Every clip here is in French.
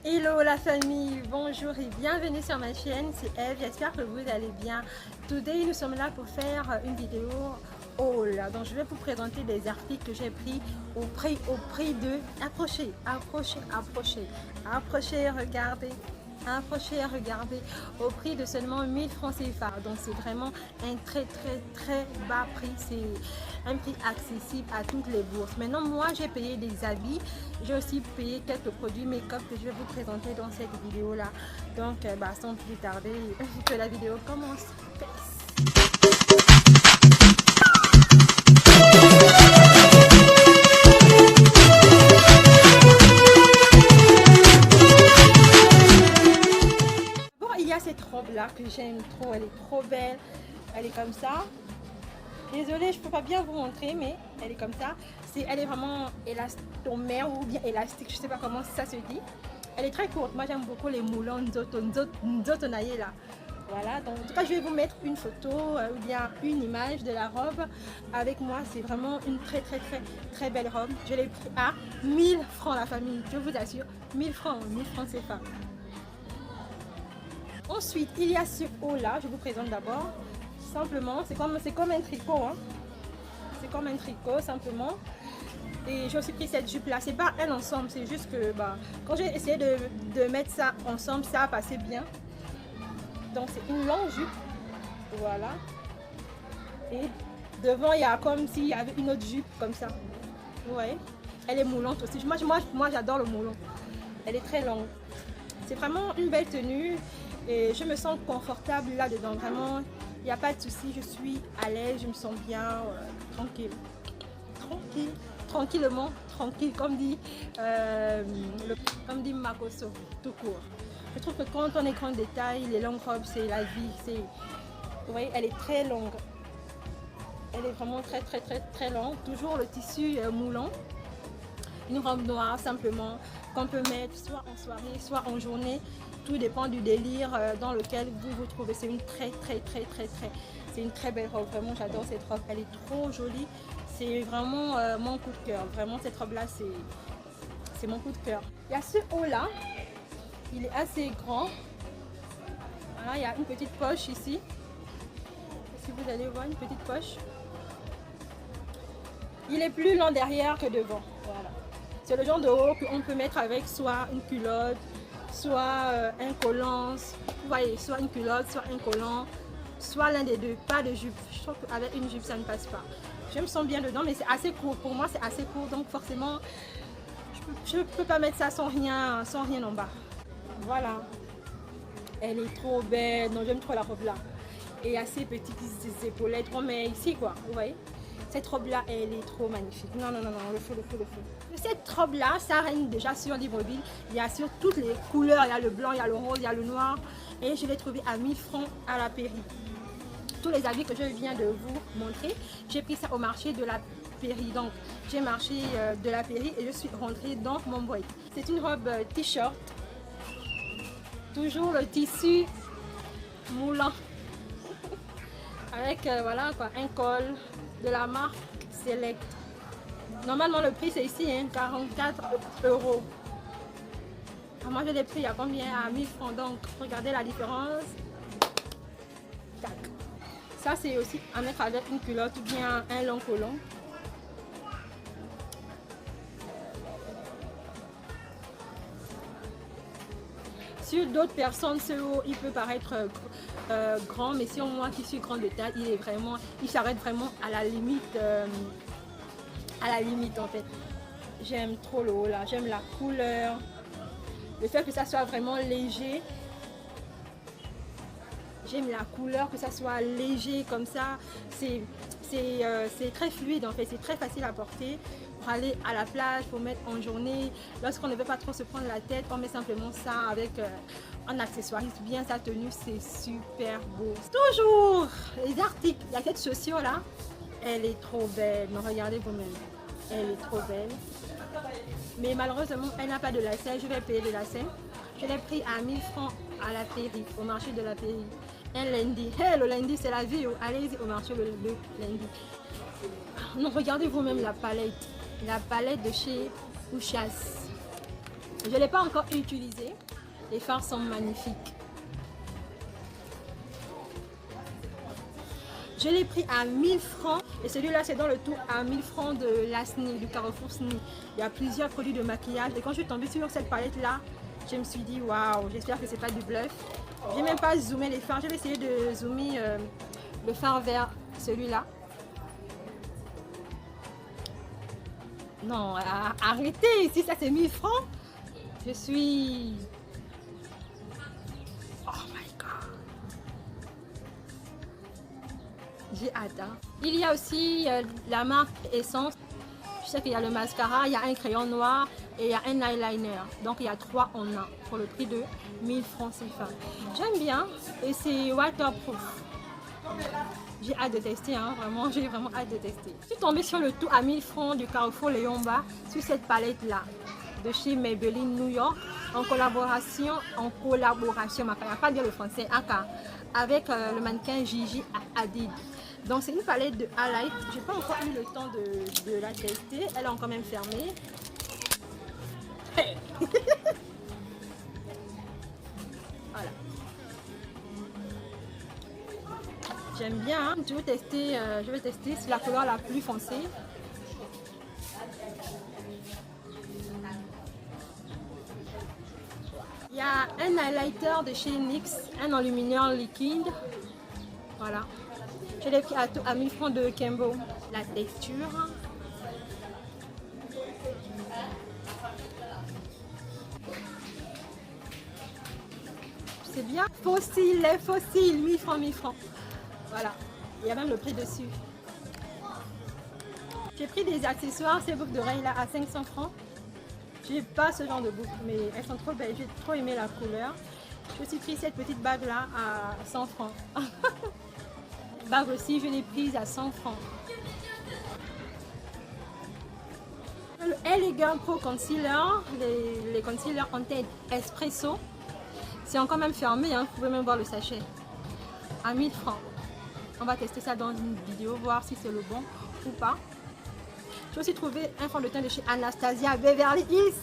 Hello la famille, bonjour et bienvenue sur ma chaîne, c'est Eve, j'espère que vous allez bien. Today nous sommes là pour faire une vidéo haul, donc je vais vous présenter des articles que j'ai pris au prix de... Approchez, regardez. Approchez et regardez au prix de seulement 1000 francs CFA. Donc c'est vraiment un très bas prix, c'est un prix accessible à toutes les bourses. Maintenant moi j'ai payé des habits, j'ai aussi payé quelques produits make-up que je vais vous présenter dans cette vidéo là. Donc sans plus tarder que la vidéo commence. Cette robe là que j'aime trop, elle est trop belle, elle est comme ça. Désolée, je peux pas bien vous montrer, mais elle est comme ça. Elle est vraiment élastomère ou bien élastique, je sais pas comment ça se dit. Elle est très courte, moi j'aime beaucoup les moulants nzotonaye là. Voilà, donc en tout cas je vais vous mettre une photo ou bien une image de la robe avec moi. C'est vraiment une très belle robe. Je l'ai pris à 1000 francs la famille, je vous assure, 1000 francs CFA. Ensuite, il y a ce haut là, je vous présente d'abord. Simplement, c'est comme un tricot. Hein. C'est comme un tricot, simplement. Et j'ai aussi pris cette jupe là. C'est pas un ensemble, c'est juste que quand j'ai essayé de mettre ça ensemble, ça a passé bien. Donc, c'est une longue jupe. Voilà. Et devant, il y a comme s'il y avait une autre jupe comme ça. Vous voyez? Elle est moulante aussi. Moi j'adore le moulon. Elle est très longue. C'est vraiment une belle tenue. Et je me sens confortable là-dedans, vraiment, il n'y a pas de souci, je suis à l'aise, je me sens bien, tranquille, comme dit Makoso, tout court. Je trouve que quand on est grand détail, les longues robes, c'est la vie, vous voyez, elle est très longue. Elle est vraiment très longue, toujours le tissu moulant. Une robe noire simplement qu'on peut mettre soit en soirée, soit en journée. Tout dépend du délire dans lequel vous vous trouvez. C'est une c'est une très belle robe. Vraiment, j'adore cette robe. Elle est trop jolie. C'est vraiment mon coup de cœur. Vraiment, cette robe-là, c'est mon coup de cœur. Il y a ce haut-là. Il est assez grand. Voilà, il y a une petite poche ici. Si vous allez voir, une petite poche. Il est plus long derrière que devant. Voilà. C'est le genre de haut qu'on peut mettre avec soit une culotte, soit un collant, vous voyez, soit une culotte, soit un collant, soit l'un des deux, pas de jupe. Je trouve qu'avec une jupe ça ne passe pas. Je me sens bien dedans, mais c'est assez court. Pour moi c'est assez court, donc forcément je peux pas mettre ça sans rien en bas. Voilà, elle est trop belle. Non, j'aime trop la robe là. Et assez petites épaulettes qu'on met ici quoi, vous voyez. Cette robe là, elle est trop magnifique. Non, le feu. Cette robe là, ça règne déjà sur Libreville. Il y a sur toutes les couleurs. Il y a le blanc, il y a le rose, il y a le noir. Et je l'ai trouvé à 1000 francs à la Péri. Tous les habits que je viens de vous montrer, j'ai pris ça au marché de la Péri. Donc, j'ai marché de la Péri et je suis rentrée dans mon boîte. C'est une robe t-shirt. Toujours le tissu moulant. Avec voilà quoi, un col de la marque Select. Normalement le prix c'est ici, hein, 44 €. Moi je l'ai pris à combien? À 1000 francs. Donc regardez la différence. Tac. Ça c'est aussi à mettre avec une culotte ou bien un long collant. Sur d'autres personnes, ce haut il peut paraître grand, mais sur moi qui suis grande de taille, il s'arrête vraiment à la limite en fait. J'aime trop le haut là, j'aime la couleur, le fait que ça soit vraiment léger. J'aime la couleur, que ça soit léger comme ça. C'est très fluide en fait, c'est très facile à porter. Pour aller à la plage, pour mettre en journée, lorsqu'on ne veut pas trop se prendre la tête, on met simplement ça avec un accessoire bien sa tenue, c'est super beau. Toujours les articles, il y a cette chaussure là, elle est trop belle, non, regardez vous-même, elle est trop belle, mais malheureusement elle n'a pas de lacets. Je vais payer le lacet. Je l'ai pris à 1000 francs à la Péri, au marché de la Péri. Un lundi, hey, le lundi c'est la vie, allez-y au marché le lundi. Non, regardez vous-même la palette de chez Ouchas. Je ne l'ai pas encore utilisé. Les fards sont magnifiques. Je l'ai pris à 1000 francs et celui-là c'est dans le tout à 1000 francs de la SNI, du Carrefour SNI. Il y a plusieurs produits de maquillage et quand je suis tombée sur cette palette là, je me suis dit waouh, j'espère que c'est pas du bluff. Je n'ai même pas zoomé les fards, je vais essayer de zoomer le fard vers celui-là. Non, arrêtez, si ça c'est 1000 francs, je suis... Oh my god. J'ai hâte. Hein. Il y a aussi la marque Essence. Je sais qu'il y a le mascara, il y a un crayon noir et il y a un eyeliner. Donc il y a 3 en 1 pour le prix de 1000 francs CFA. J'aime bien et c'est waterproof. J'ai hâte de tester, hein, vraiment, j'ai vraiment hâte de tester. Je suis tombée sur le tout à 1000 francs du Carrefour Léon Bas sur cette palette là de chez Maybelline New York en collaboration, ma ne pas dire le français, avec le mannequin Gigi Hadid. Donc c'est une palette de highlight. J'ai pas encore eu le temps de la tester. Elle est quand même fermée. Hey. Voilà. J'aime bien. Hein. Je vais tester la couleur la plus foncée. Il y a un highlighter de chez NYX, un enlumineur liquide. Voilà. Je l'ai pris à 1000 francs de Kembo. La texture. C'est bien. Fossile, les fossiles, 1000 francs, 1000 francs. Voilà. Il y a même le prix dessus. J'ai pris des accessoires, ces boucles d'oreilles là à 500 francs. J'ai pas ce genre de boucles, mais elles sont trop belles. J'ai trop aimé la couleur. Je me suis pris cette petite bague là à 100 francs. Bague aussi, je l'ai prise à 100 francs. Le Elegant Pro Concealer, les concealers en teinte espresso. C'est encore même fermé, hein. Vous pouvez même voir le sachet. À 1000 francs. On va tester ça dans une vidéo, voir si c'est le bon ou pas. J'ai aussi trouvé un fond de teint de chez Anastasia Beverly Hills.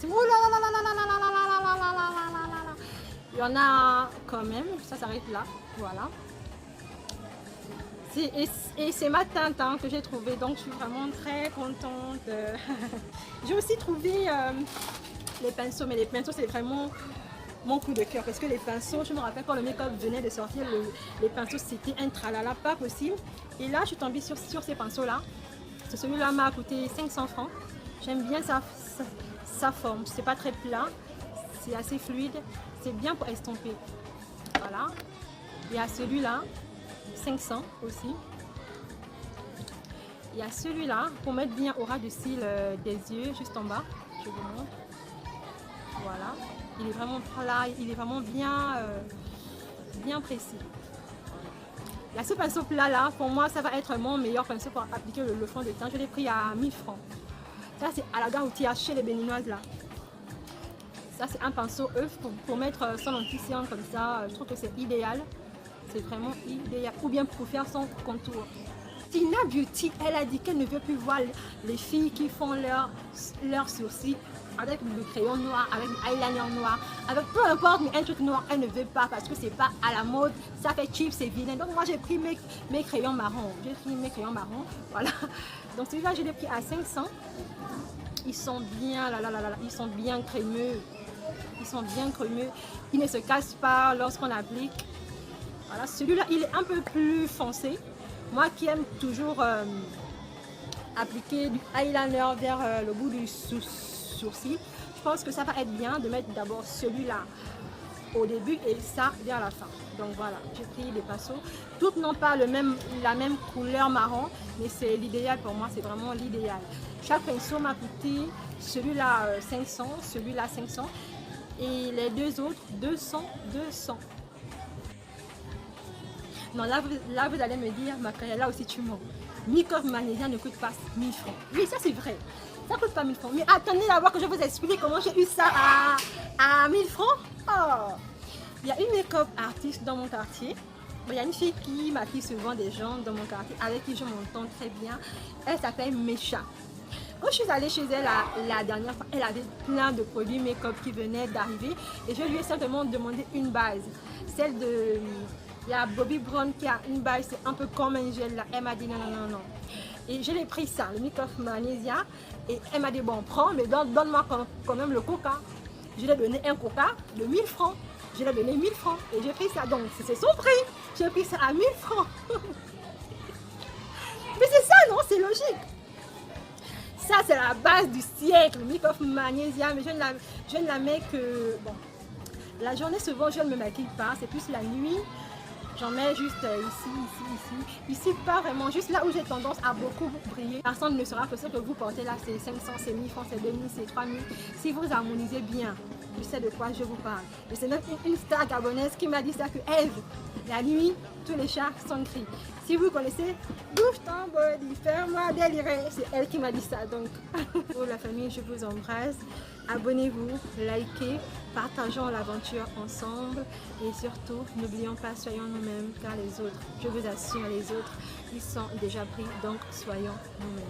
Il y en a quand même, ça s'arrête là. Voilà. Et c'est ma teinte hein, que j'ai trouvé, donc je suis vraiment très contente. J'ai aussi trouvé les pinceaux, mais les pinceaux c'est vraiment mon coup de cœur parce que les pinceaux, je me rappelle quand le make-up venait de sortir, les pinceaux c'était un tralala pas possible. Et là je suis tombée sur ces pinceaux là. Celui-là m'a coûté 500 francs. J'aime bien sa forme, c'est pas très plat, c'est assez fluide, c'est bien pour estomper. Voilà. Il y a celui-là. 500 aussi. Il y a celui-là pour mettre bien au ras du cils des yeux, juste en bas. Je vous montre. Voilà. Il est vraiment plat, il est vraiment bien, bien précis. Là, ce pinceau plat là, pour moi, ça va être mon meilleur pinceau pour appliquer le fond de teint. Je l'ai pris à 1000 francs. Ça, c'est à la gare routière chez les Béninoises là. Ça, c'est un pinceau œuf pour mettre son anti-cerne comme ça. Je trouve que c'est idéal. C'est vraiment idéal. Ou bien pour faire son contour. Tina Beauty, elle a dit qu'elle ne veut plus voir les filles qui font leurs sourcils avec le crayon noir, avec l'eyeliner noir, avec peu importe, mais un truc noir, elle ne veut pas parce que c'est pas à la mode, ça fait cheap, c'est vilain. Donc moi j'ai pris mes crayons marrons. J'ai pris mes crayons marrons, voilà. Donc celui-là, je l'ai pris à 500. Ils sont bien, ils sont bien crémeux. Ils sont bien crémeux. Ils ne se cassent pas lorsqu'on applique. Voilà, celui-là, il est un peu plus foncé. Moi qui aime toujours appliquer du eyeliner vers le bout du sourcil, je pense que ça va être bien de mettre d'abord celui-là au début et ça vers la fin. Donc voilà, j'ai pris des pinceaux. Toutes n'ont pas la même couleur marron, mais c'est l'idéal pour moi, c'est vraiment l'idéal. Chaque pinceau m'a coûté celui-là 500, celui-là 500 et les deux autres 200. Non, là vous allez me dire, Makaya, là aussi tu mens. Make-up Magnésia ne coûte pas 1000 francs. Oui, ça c'est vrai. Ça coûte pas 1000 francs. Mais attendez d'abord que je vous explique comment j'ai eu ça à 1000 francs. Oh. Il y a une make-up artiste dans mon quartier. Il y a une fille qui maquille souvent des gens dans mon quartier avec qui je m'entends très bien. Elle s'appelle Mécha. Quand je suis allée chez elle la dernière fois, elle avait plein de produits make-up qui venaient d'arriver et je lui ai simplement demandé une base. Celle de... Il y a Bobbi Brown qui a une base, c'est un peu comme un gel là. Elle m'a dit non, non, non, non. Et je l'ai pris ça, le Make-up Magnesia. Et elle m'a dit bon, prends, mais donne-moi quand même le coca. Je lui ai donné un coca de 1000 francs. Je lui ai donné 1000 francs et j'ai pris ça. Donc c'est son prix. J'ai pris ça à 1000 francs. Mais c'est ça, non? C'est logique. Ça, c'est la base du siècle, le Make-up Magnesia. Mais je ne la mets que... Bon, la journée, souvent, je ne me maquille pas. C'est plus la nuit. J'en mets juste ici. Ici, pas vraiment. Juste là où j'ai tendance à beaucoup briller. Personne ne saura que ce que vous portez là, c'est 500, c'est 1000 francs, c'est 2000, c'est 3000. Si vous harmonisez bien, je sais de quoi je vous parle. Et c'est même une star gabonaise qui m'a dit ça, que Eve, la nuit, tous les chats sont gris. Si vous connaissez, bouge ton body, fais-moi délirer. C'est elle qui m'a dit ça. Donc, pour la famille, je vous embrasse. Abonnez-vous, likez, partageons l'aventure ensemble. Et surtout, n'oublions pas, soyons nous-mêmes, car les autres, je vous assure, les autres, ils sont déjà pris. Donc, soyons nous-mêmes.